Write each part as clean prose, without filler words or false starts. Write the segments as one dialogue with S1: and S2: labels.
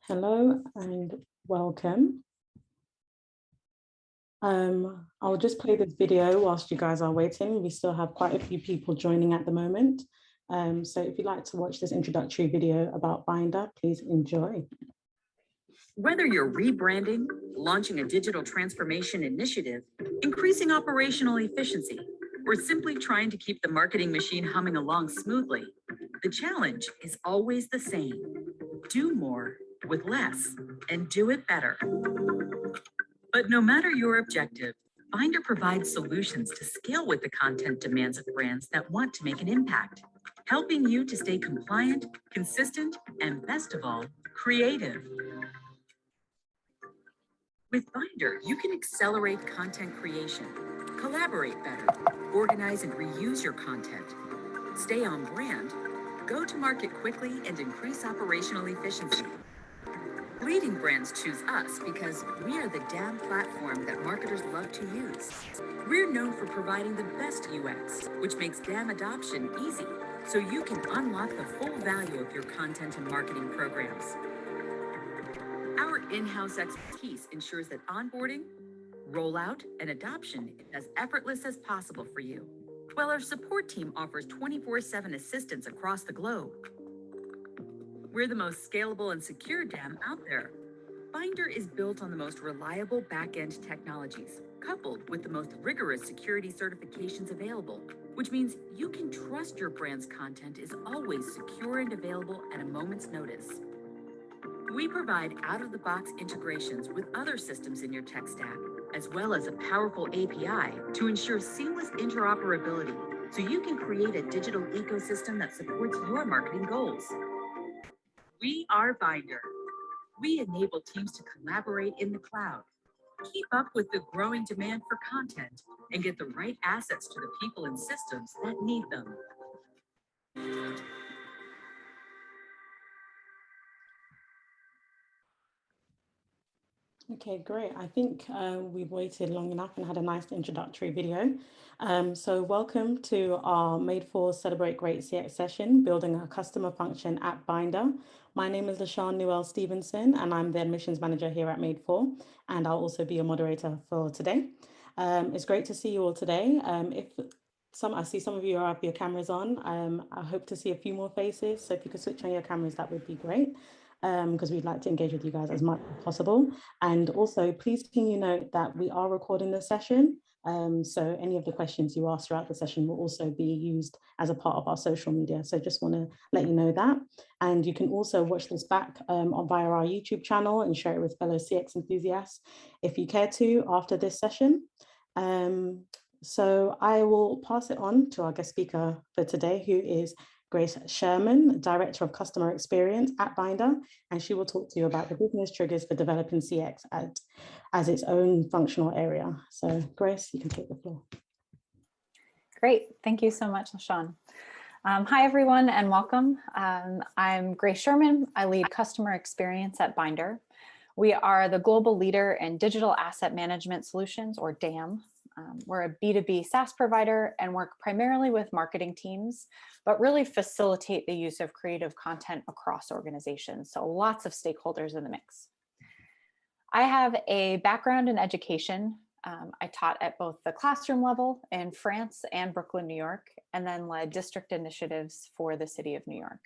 S1: Hello and welcome. I'll just play this video whilst you guys are waiting. We still have quite a few people joining at the moment. So if you'd like to watch this introductory video about Bynder, please enjoy.
S2: Whether you're rebranding, launching a digital transformation initiative, increasing operational efficiency, or simply trying to keep the marketing machine humming along smoothly, the challenge is always the same. Do more with less and do it better. But no matter your objective, Bynder provides solutions to scale with the content demands of brands that want to make an impact, helping you to stay compliant, consistent, and best of all, creative. With Bynder, you can accelerate content creation, collaborate better, organize and reuse your content, stay on brand, go to market quickly, and increase operational efficiency. Leading brands choose us because we are the DAM platform that marketers love to use. We're known for providing the best UX, which makes DAM adoption easy, so you can unlock the full value of your content and marketing programs. Our in-house expertise ensures that onboarding, rollout, and adoption is as effortless as possible for you, while our support team offers 24/7 assistance across the globe. We're the most scalable and secure DAM out there. Bynder is built on the most reliable back-end technologies, coupled with the most rigorous security certifications available, which means you can trust your brand's content is always secure and available at a moment's notice. We provide out-of-the-box integrations with other systems in your tech stack, as well as a powerful API to ensure seamless interoperability, so you can create a digital ecosystem that supports your marketing goals. We are Bynder. We enable teams to collaborate in the cloud, keep up with the growing demand for content, and get the right assets to the people and systems that need them.
S1: Okay, great. I think we've waited long enough and had a nice introductory video. So welcome to our Made for Celebrate Great CX session, building a customer function at Bynder. My name is LaShawn Newell Stevenson, and I'm the admissions manager here at Made for, and I'll also be a moderator for today. It's great to see you all today. I see some of you have your cameras on. I hope to see a few more faces. So if you could switch on your cameras, that would be great. Because we'd like to engage with you guys as much as possible. And also, please can you note that we are recording this session. So any of the questions you ask throughout the session will also be used as a part of our social media. So just want to let you know that. And you can also watch this back via our YouTube channel and share it with fellow CX enthusiasts if you care to after this session. So I will pass it on to our guest speaker for today, who is Grace Sherman, Director of Customer Experience at Bynder, and she will talk to you about the business triggers for developing CX as its own functional area. So Grace, you can take the floor.
S3: Great, thank you so much, LaShawn. Hi everyone and welcome. I'm Grace Sherman. I lead Customer Experience at Bynder. We are the global leader in digital asset management solutions, or DAM. We're a B2B SaaS provider and work primarily with marketing teams, but really facilitate the use of creative content across organizations. So lots of stakeholders in the mix. I have a background in education. I taught at both the classroom level in France and Brooklyn, New York, and then led district initiatives for the city of New York.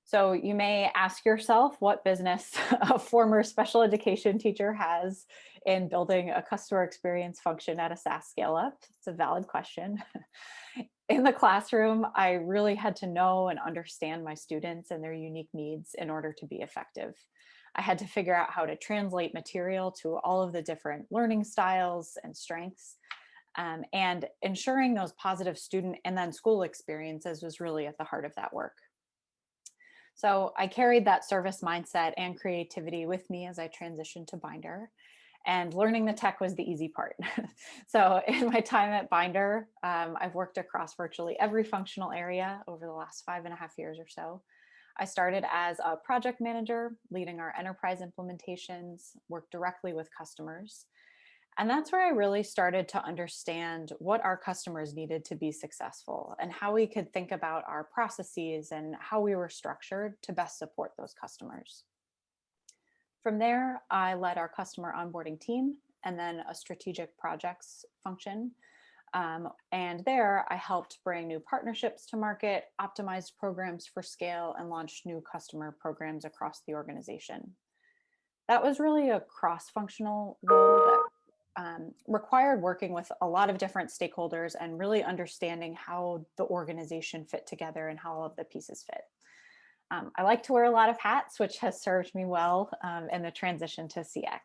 S3: So you may ask yourself what business a former special education teacher has in building a customer experience function at a SaaS scale up. It's a valid question. In the classroom, I really had to know and understand my students and their unique needs in order to be effective. I had to figure out how to translate material to all of the different learning styles and strengths. And ensuring those positive student and then school experiences was really at the heart of that work. So I carried that service mindset and creativity with me as I transitioned to Bynder, and learning the tech was the easy part. So in my time at Bynder, I've worked across virtually every functional area over the last 5.5 years or so. I started as a project manager, leading our enterprise implementations, worked directly with customers. And that's where I really started to understand what our customers needed to be successful and how we could think about our processes and how we were structured to best support those customers. From there, I led our customer onboarding team and then a strategic projects function. And there I helped bring new partnerships to market, optimized programs for scale, and launched new customer programs across the organization. That was really a cross-functional role that required working with a lot of different stakeholders and really understanding how the organization fit together and how all of the pieces fit. I like to wear a lot of hats, which has served me well in the transition to CX.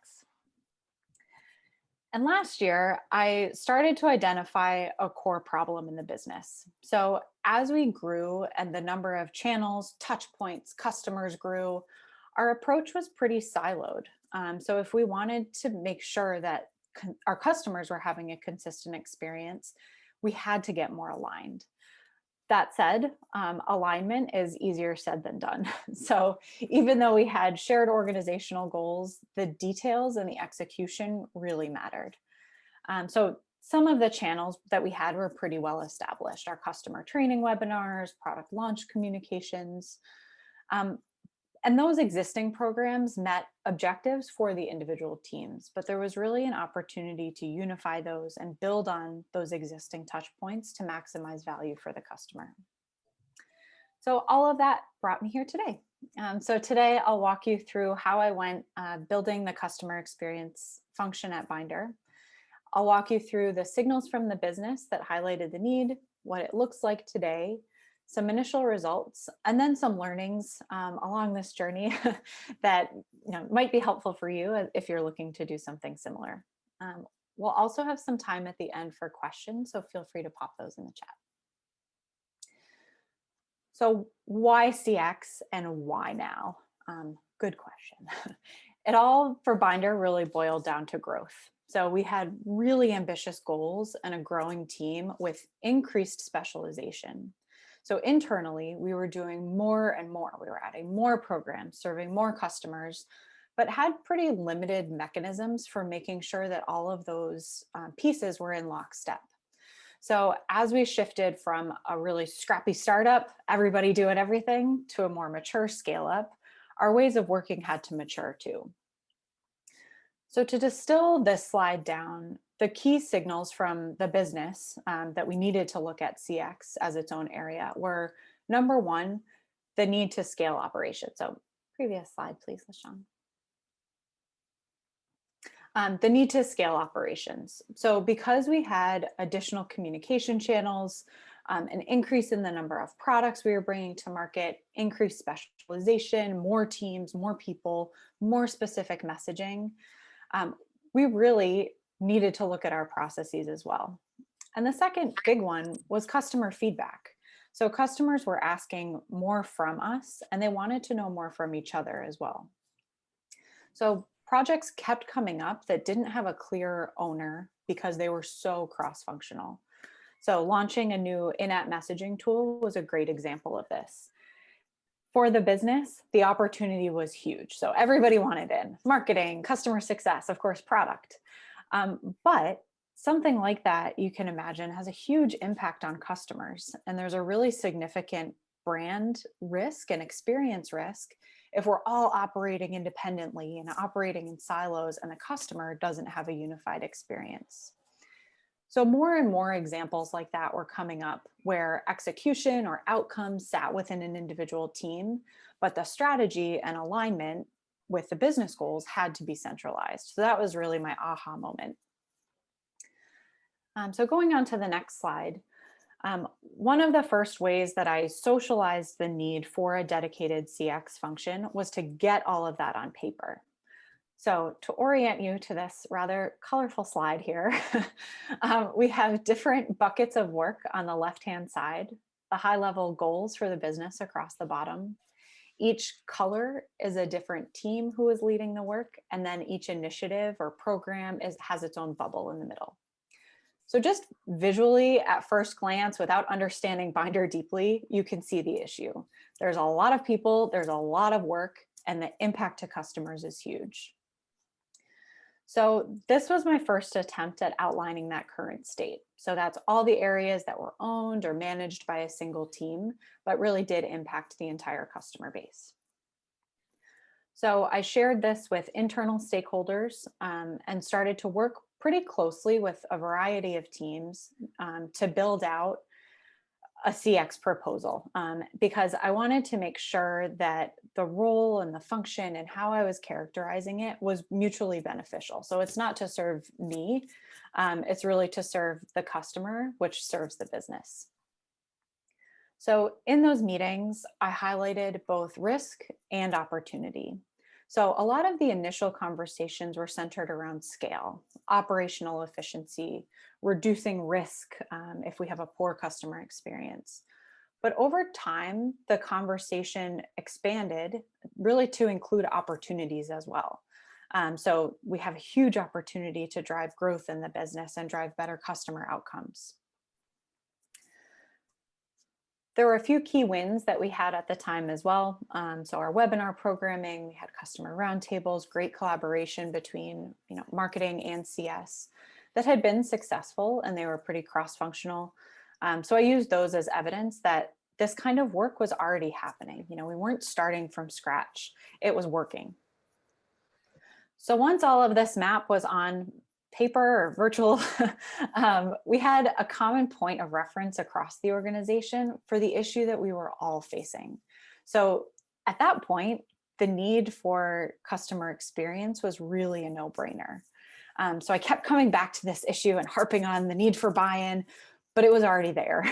S3: And last year, I started to identify a core problem in the business. So as we grew and the number of channels, touch points, customers grew, our approach was pretty siloed. So if we wanted to make sure that our customers were having a consistent experience, we had to get more aligned. That said, alignment is easier said than done. So even though we had shared organizational goals, the details and the execution really mattered. So some of the channels that we had were pretty well established: our customer training webinars, product launch communications. And those existing programs met objectives for the individual teams, but there was really an opportunity to unify those and build on those existing touch points to maximize value for the customer. So all of that brought me here today. So today I'll walk you through how I went building the customer experience function at Bynder. I'll walk you through the signals from the business that highlighted the need, what it looks like today, some initial results, and then some learnings along this journey that might be helpful for you if you're looking to do something similar. We'll also have some time at the end for questions, so feel free to pop those in the chat. So why CX and why now? Good question. It all for Bynder really boiled down to growth. So we had really ambitious goals and a growing team with increased specialization. So internally, we were doing more and more. We were adding more programs, serving more customers, but had pretty limited mechanisms for making sure that all of those pieces were in lockstep. So as we shifted from a really scrappy startup, everybody doing everything, to a more mature scale up, our ways of working had to mature too. So to distill this slide down, the key signals from the business that we needed to look at CX as its own area were, number one, the need to scale operations. So previous slide, please, LaShawn. The need to scale operations. So because we had additional communication channels, an increase in the number of products we were bringing to market, increased specialization, more teams, more people, more specific messaging, we really needed to look at our processes as well. And the second big one was customer feedback. So customers were asking more from us, and they wanted to know more from each other as well. So projects kept coming up that didn't have a clear owner because they were so cross-functional. So launching a new in-app messaging tool was a great example of this. For the business, the opportunity was huge. So everybody wanted in: marketing, customer success, of course, product. But something like that, you can imagine, has a huge impact on customers. And there's a really significant brand risk and experience risk if we're all operating independently and operating in silos and the customer doesn't have a unified experience. So more and more examples like that were coming up where execution or outcomes sat within an individual team, but the strategy and alignment with the business goals had to be centralized. So that was really my aha moment. So going on to the next slide, one of the first ways that I socialized the need for a dedicated CX function was to get all of that on paper. So to orient you to this rather colorful slide here, we have different buckets of work on the left-hand side, the high-level goals for the business across the bottom. Each color is a different team who is leading the work, and then each initiative or program has its own bubble in the middle. So just visually at first glance, without understanding Bynder deeply, you can see the issue. There's a lot of people, there's a lot of work, and the impact to customers is huge. So this was my first attempt at outlining that current state. So that's all the areas that were owned or managed by a single team, but really did impact the entire customer base. So I shared this with internal stakeholders and started to work pretty closely with a variety of teams to build out a CX proposal because I wanted to make sure that the role and the function and how I was characterizing it was mutually beneficial. So it's not to serve me, it's really to serve the customer, which serves the business. So in those meetings, I highlighted both risk and opportunity. So a lot of the initial conversations were centered around scale, operational efficiency, reducing risk if we have a poor customer experience. But over time, the conversation expanded really to include opportunities as well. So we have a huge opportunity to drive growth in the business and drive better customer outcomes. There were a few key wins that we had at the time as well. So our webinar programming, we had customer roundtables, great collaboration between marketing and CS that had been successful, and they were pretty cross-functional. So I used those as evidence that this kind of work was already happening. We weren't starting from scratch, it was working. So once all of this map was on paper or virtual, we had a common point of reference across the organization for the issue that we were all facing. So at that point, the need for customer experience was really a no-brainer. So I kept coming back to this issue and harping on the need for buy-in, but it was already there.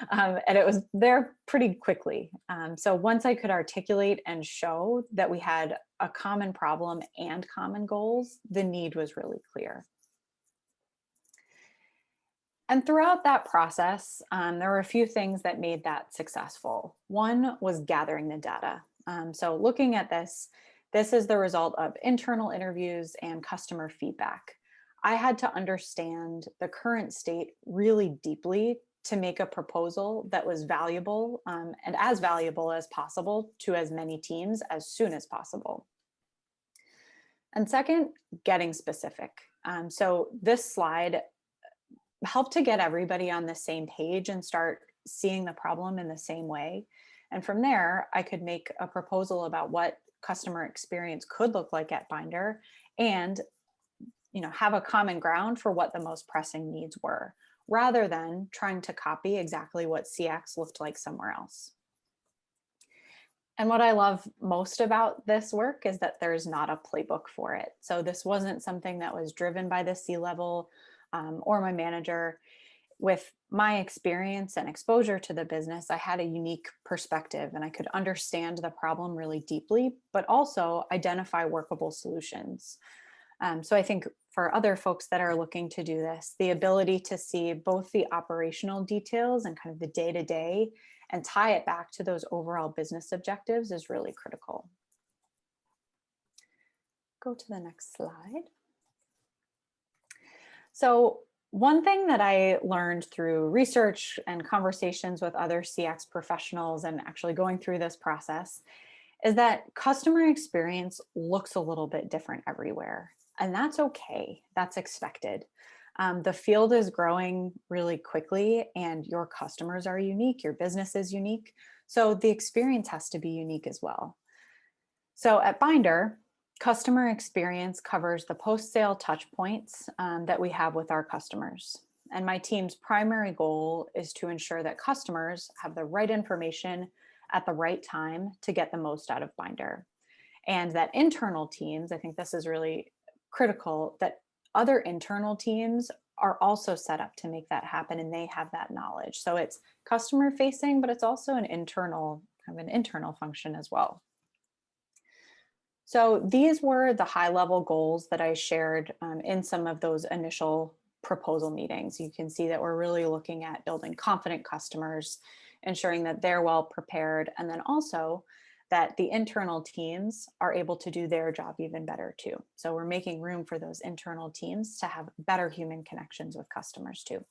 S3: And it was there pretty quickly. So once I could articulate and show that we had a common problem and common goals, the need was really clear. And throughout that process, there were a few things that made that successful. One was gathering the data. So looking at this is the result of internal interviews and customer feedback. I had to understand the current state really deeply to make a proposal that was valuable and as valuable as possible to as many teams as soon as possible. And second, getting specific. So this slide helped to get everybody on the same page and start seeing the problem in the same way. And from there, I could make a proposal about what customer experience could look like at Bynder and have a common ground for what the most pressing needs were, rather than trying to copy exactly what CX looked like somewhere else. And what I love most about this work is that there's not a playbook for it. So this wasn't something that was driven by the C-level or my manager. With my experience and exposure to the business, I had a unique perspective and I could understand the problem really deeply, but also identify workable solutions. So I think for other folks that are looking to do this, the ability to see both the operational details and kind of the day-to-day and tie it back to those overall business objectives is really critical. Go to the next slide. So one thing that I learned through research and conversations with other CX professionals and actually going through this process is that customer experience looks a little bit different everywhere. And that's okay, that's expected. The field is growing really quickly and your customers are unique, your business is unique. So the experience has to be unique as well. So at Bynder, customer experience covers the post-sale touch points that we have with our customers. And my team's primary goal is to ensure that customers have the right information at the right time to get the most out of Bynder. And that internal teams, I think this is really critical, that other internal teams are also set up to make that happen and they have that knowledge. So it's customer facing, but it's also an internal function as well. So these were the high level goals that I shared in some of those initial proposal meetings. You can see that we're really looking at building confident customers, ensuring that they're well prepared, and then also that the internal teams are able to do their job even better too. So we're making room for those internal teams to have better human connections with customers too.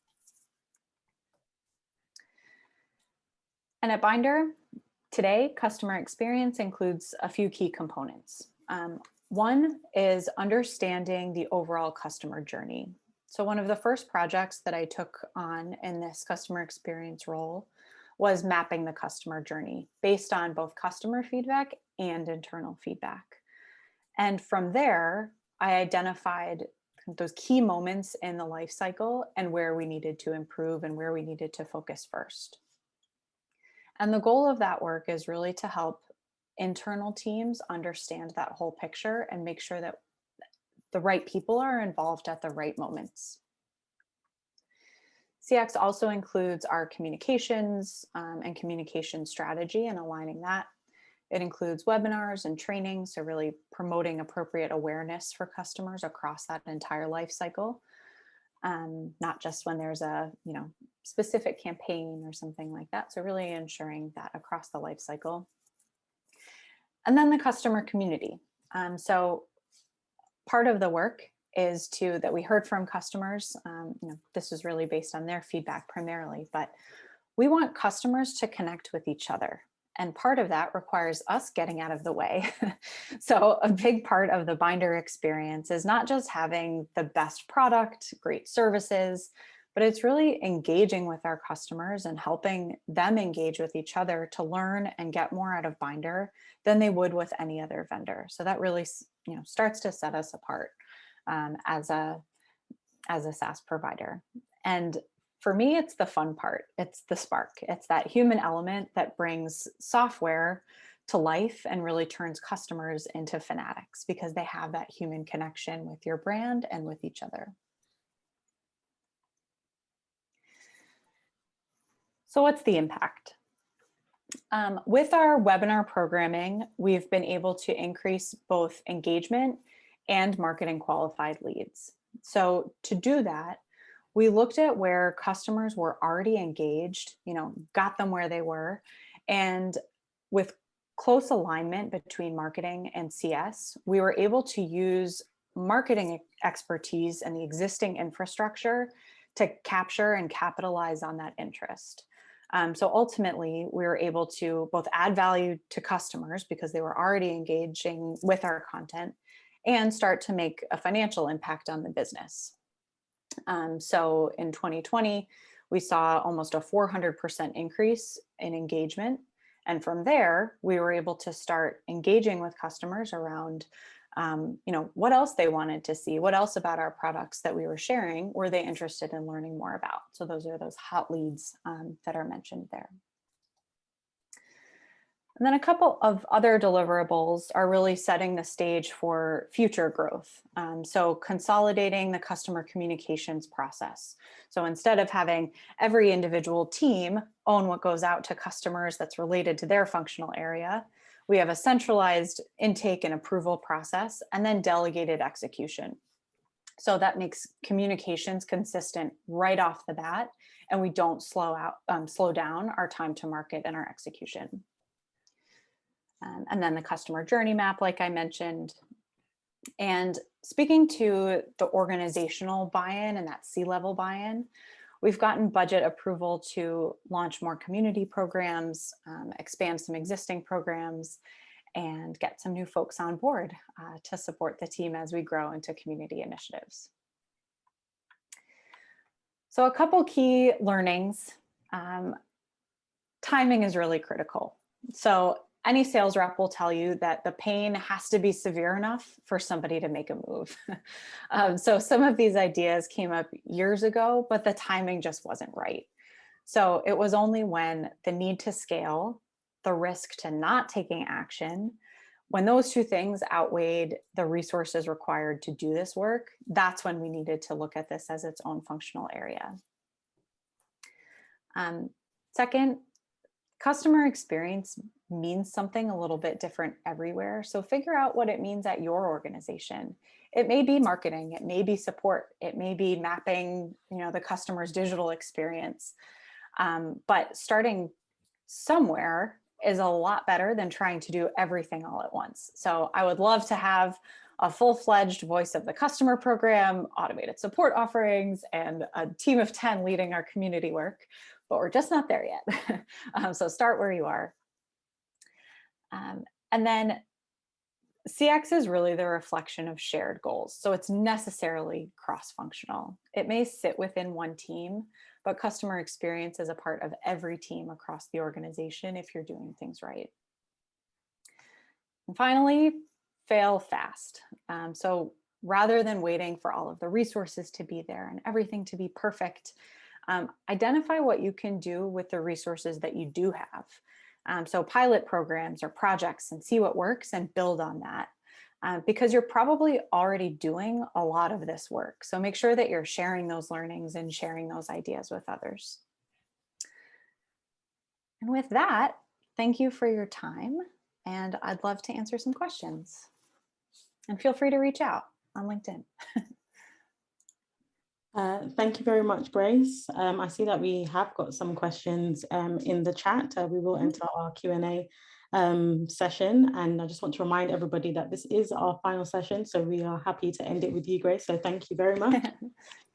S3: And at Bynder, today, customer experience includes a few key components. One is understanding the overall customer journey. So one of the first projects that I took on in this customer experience role was mapping the customer journey based on both customer feedback and internal feedback. And from there, I identified those key moments in the life cycle and where we needed to improve and where we needed to focus first. And the goal of that work is really to help internal teams understand that whole picture and make sure that the right people are involved at the right moments. CX also includes our communications and communication strategy and aligning that. It includes webinars and training, so really promoting appropriate awareness for customers across that entire life cycle, not just when there's a specific campaign or something like that. So really ensuring that across the life cycle. And then the customer community. So part of the work is that we heard from customers. This was really based on their feedback primarily, but we want customers to connect with each other. And part of that requires us getting out of the way. So a big part of the Bynder experience is not just having the best product, great services, but it's really engaging with our customers and helping them engage with each other to learn and get more out of Bynder than they would with any other vendor. So that really starts to set us apart as a SaaS provider. And for me, it's the fun part. It's the spark. It's that human element that brings software to life and really turns customers into fanatics because they have that human connection with your brand and with each other. So what's the impact? With our webinar programming, we've been able to increase both engagement and marketing qualified leads. So to do that, we looked at where customers were already engaged, got them where they were, and with close alignment between marketing and CS, we were able to use marketing expertise and the existing infrastructure to capture and capitalize on that interest. So ultimately, we were able to both add value to customers because they were already engaging with our content and start to make a financial impact on the business. So in 2020, we saw almost a 400% increase in engagement. And from there, we were able to start engaging with customers around, what else they wanted to see, what else about our products that we were sharing were they interested in learning more about. So those are those hot leads that are mentioned there. And then a couple of other deliverables are really setting the stage for future growth. So consolidating the customer communications process. So instead of having every individual team own what goes out to customers that's related to their functional area, we have a centralized intake and approval process and then delegated execution. So that makes communications consistent right off the bat, and we don't slow down our time to market and our execution. And then the customer journey map, like I mentioned. And speaking to the organizational buy-in and that C-level buy-in, we've gotten budget approval to launch more community programs, expand some existing programs, and get some new folks on board to support the team as we grow into community initiatives. So a couple key learnings. Timing is really critical. So any sales rep will tell you that the pain has to be severe enough for somebody to make a move. So some of these ideas came up years ago, but the timing just wasn't right. So it was only when the need to scale, the risk to not taking action, when those two things outweighed the resources required to do this work, that's when we needed to look at this as its own functional area. Second, customer experience means something a little bit different everywhere. So figure out what it means at your organization. It may be marketing, it may be support, it may be mapping, the customer's digital experience. But starting somewhere is a lot better than trying to do everything all at once. So I would love to have a full-fledged voice of the customer program, automated support offerings, and a team of 10 leading our community work, but we're just not there yet. So start where you are. And then CX is really the reflection of shared goals. So it's necessarily cross-functional. It may sit within one team, but customer experience is a part of every team across the organization if you're doing things right. And finally, fail fast. So rather than waiting for all of the resources to be there and everything to be perfect, identify what you can do with the resources that you do have. So pilot programs or projects and see what works and build on that. Because you're probably already doing a lot of this work. So make sure that you're sharing those learnings and sharing those ideas with others. And with that, thank you for your time. And I'd love to answer some questions. And feel free to reach out on LinkedIn.
S1: Thank you very much, Grace. I see that we have got some questions in the chat. We will enter our Q&A session, and I just want to remind everybody that this is our final session, so we are happy to end it with you, Grace. So thank you very much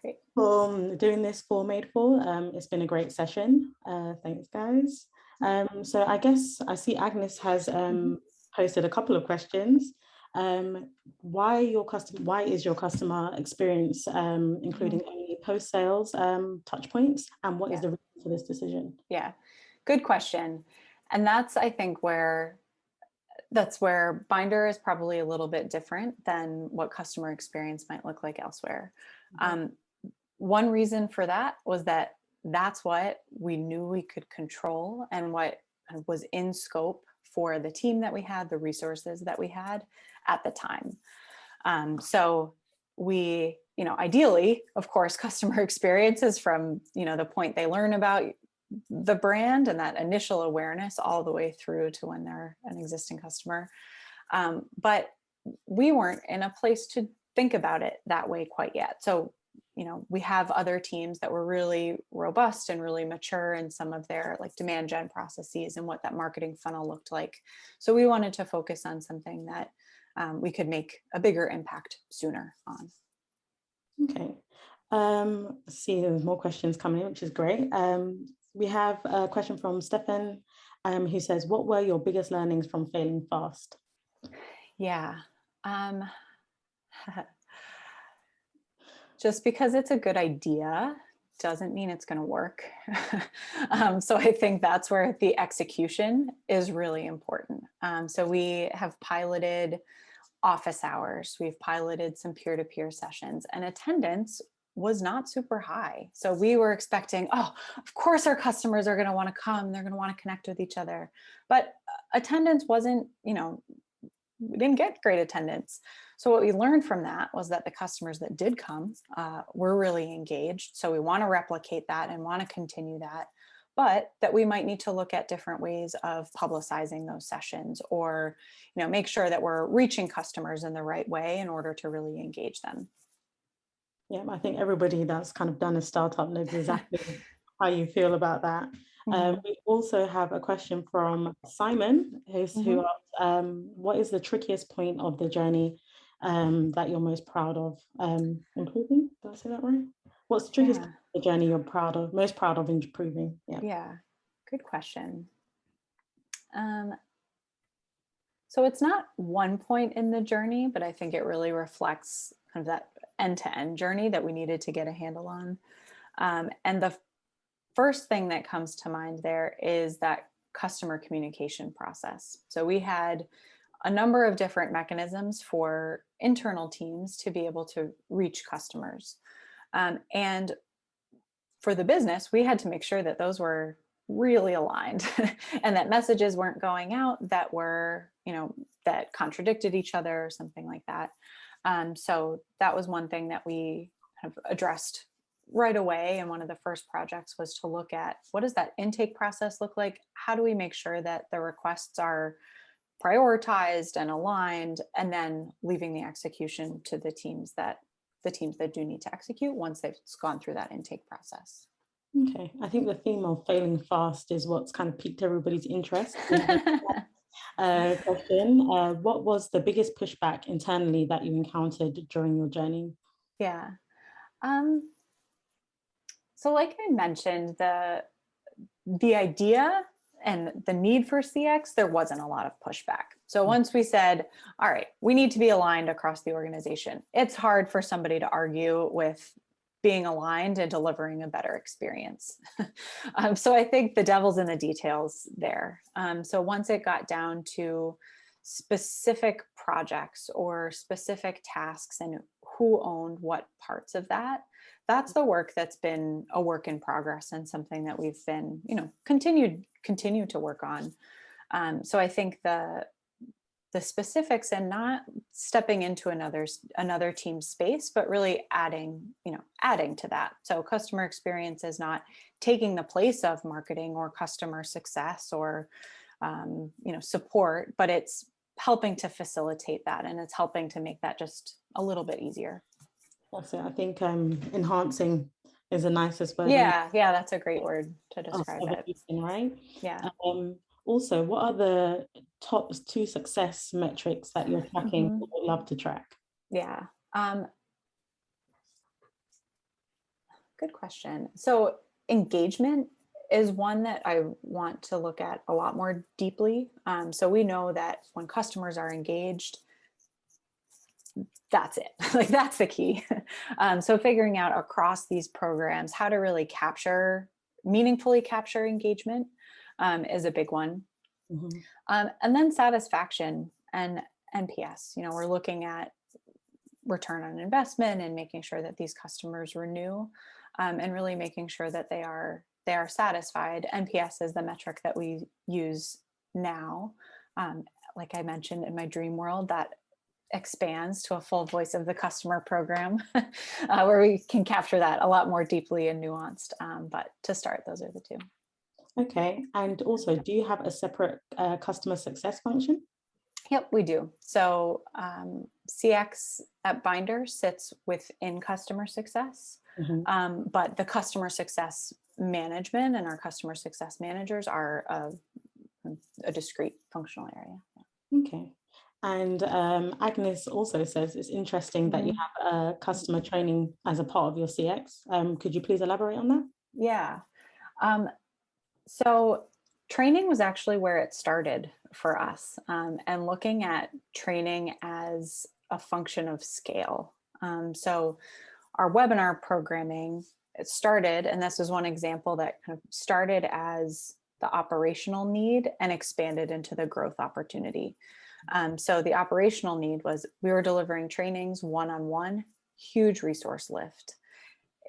S3: Great.
S1: for doing this for Made For. It's been a great session. Thanks, guys. So I guess I see Agnes has posted a couple of questions. Why is your customer experience including only post-sales touch points, and what is the reason for this decision?
S3: Yeah, good question. And that's, I think, where Bynder is probably a little bit different than what customer experience might look like elsewhere. One reason for that was that that's what we knew we could control and what was in scope for the team that we had, the resources that we had at the time. So we, ideally, of course, customer experiences from, the point they learn about the brand and that initial awareness all the way through to when they're an existing customer. But we weren't in a place to think about it that way quite yet. So, we have other teams that were really robust and really mature in some of their demand gen processes and what that marketing funnel looked like. So we wanted to focus on something that we could make a bigger impact sooner on.
S1: Okay. See, there's more questions coming in, which is great. We have a question from Stefan, who says, what were your biggest learnings from failing fast?
S3: Yeah. Just because it's a good idea doesn't mean it's going to work. So I think that's where the execution is really important. So we have piloted office hours. We've piloted some peer-to-peer sessions, and attendance was not super high. So we were expecting, oh, of course our customers are going to want to come. They're going to want to connect with each other. But attendance wasn't, we didn't get great attendance. So what we learned from that was that the customers that did come were really engaged. So we want to replicate that and want to continue that, but that we might need to look at different ways of publicizing those sessions, or make sure that we're reaching customers in the right way in order to really engage them.
S1: Yeah, I think everybody that's kind of done a startup knows exactly how you feel about that. We also have a question from Simon, who asked, what is the trickiest point of the journey that you're most proud of improving? Did I say that right? What's the trickiest point of the journey you're most proud of improving?
S3: Yeah, good question. So it's not one point in the journey, but I think it really reflects kind of that end-to-end journey that we needed to get a handle on. And the first thing that comes to mind there is that customer communication process. So we had a number of different mechanisms for internal teams to be able to reach customers. And for the business, we had to make sure that those were really aligned and that messages weren't going out that were, that contradicted each other or something like that. So that was one thing that we kind of addressed right away. And one of the first projects was to look at, what does that intake process look like? How do we make sure that the requests are prioritized and aligned, and then leaving the execution to the teams that do need to execute once they've gone through that intake process.
S1: Okay, I think the theme of failing fast is what's kind of piqued everybody's interest. Question, what was the biggest pushback internally that you encountered during your journey?
S3: Yeah. So like I mentioned, the idea and the need for CX, there wasn't a lot of pushback. So once we said, all right, we need to be aligned across the organization, it's hard for somebody to argue with being aligned and delivering a better experience. So I think the devil's in the details there. So once it got down to specific projects or specific tasks and who owned what parts of that, that's the work that's been a work in progress and something that we've been, continue to work on. So I think the specifics and not stepping into another team's space, but really adding to that. So customer experience is not taking the place of marketing or customer success or support, but it's helping to facilitate that, and it's helping to make that just a little bit easier.
S1: That's it. I think enhancing is the nicest word.
S3: Yeah, that's a great word to describe it.
S1: Right?
S3: Yeah.
S1: Also, what are the top 2 success metrics that you're tracking or would love to track?
S3: Yeah. Good question. So engagement is one that I want to look at a lot more deeply. So we know that when customers are engaged, that's it. Like that's the key. So figuring out across these programs how to really meaningfully capture engagement is a big one. And then satisfaction and NPS. We're looking at return on investment and making sure that these customers renew, and really making sure that they are satisfied. NPS is the metric that we use now. Like I mentioned, in my dream world, that expands to a full voice of the customer program, where we can capture that a lot more deeply and nuanced. But to start, those are the 2.
S1: Okay. And also, do you have a separate customer success function?
S3: Yep, we do. So CX at Bynder sits within customer success, but the customer success management and our customer success managers are a discrete functional area.
S1: Okay. And Agnes also says it's interesting that you have customer training as a part of your CX. Could you please elaborate on that?
S3: Yeah. So training was actually where it started for us, and looking at training as a function of scale. So our webinar programming, it started, and this is one example that kind of started as the operational need and expanded into the growth opportunity. So the operational need was we were delivering trainings one-on-one, huge resource lift.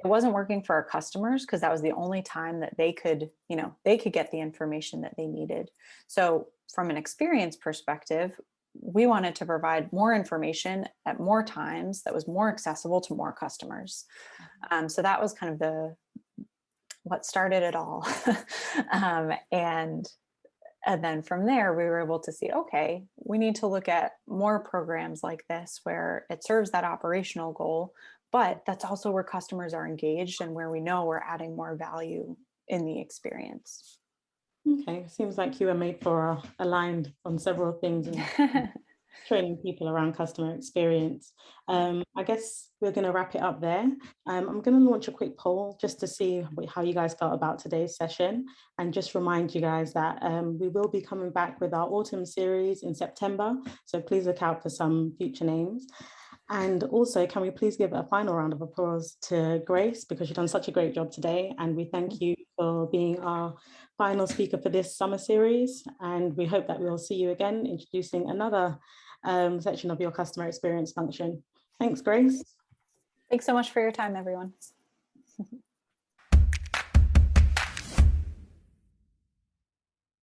S3: It wasn't working for our customers because that was the only time that they could get the information that they needed. So from an experience perspective, we wanted to provide more information at more times that was more accessible to more customers. So that was kind of what started it all. And then from there, we were able to see, okay, we need to look at more programs like this where it serves that operational goal, but that's also where customers are engaged and where we know we're adding more value in the experience.
S1: Okay, seems like you were made for aligned on several things and training people around customer experience. I guess we're going to wrap it up there. I'm going to launch a quick poll just to see how you guys felt about today's session, and just remind you guys that we will be coming back with our autumn series in September. So please look out for some future names. And also, can we please give a final round of applause to Grace, because you've done such a great job today. And we thank you for being our final speaker for this summer series. And we hope that we'll see you again, introducing another section of your customer experience function. Thanks, Grace.
S3: Thanks so much for your time, everyone.